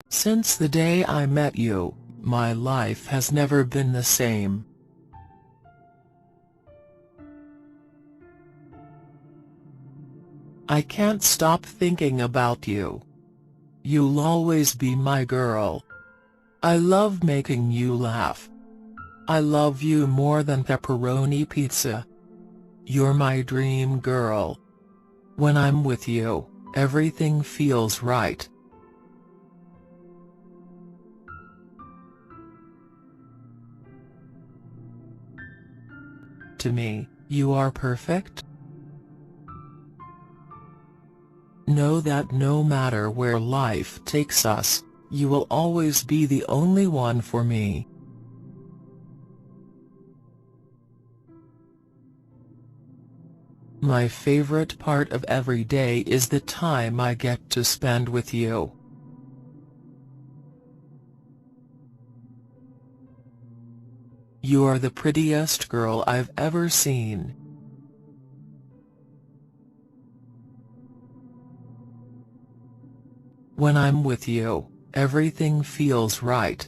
Since the day I met you, my life has never been the same. I can't stop thinking about you. You'll always be my girl. I love making you laugh. I love you more than pepperoni pizza. You're my dream girl. When I'm with you, everything feels right. To me, you are perfect. Know that no matter where life takes us, you will always be the only one for me. My favorite part of every day is the time I get to spend with you. You are the prettiest girl I've ever seen. When I'm with you, everything feels right.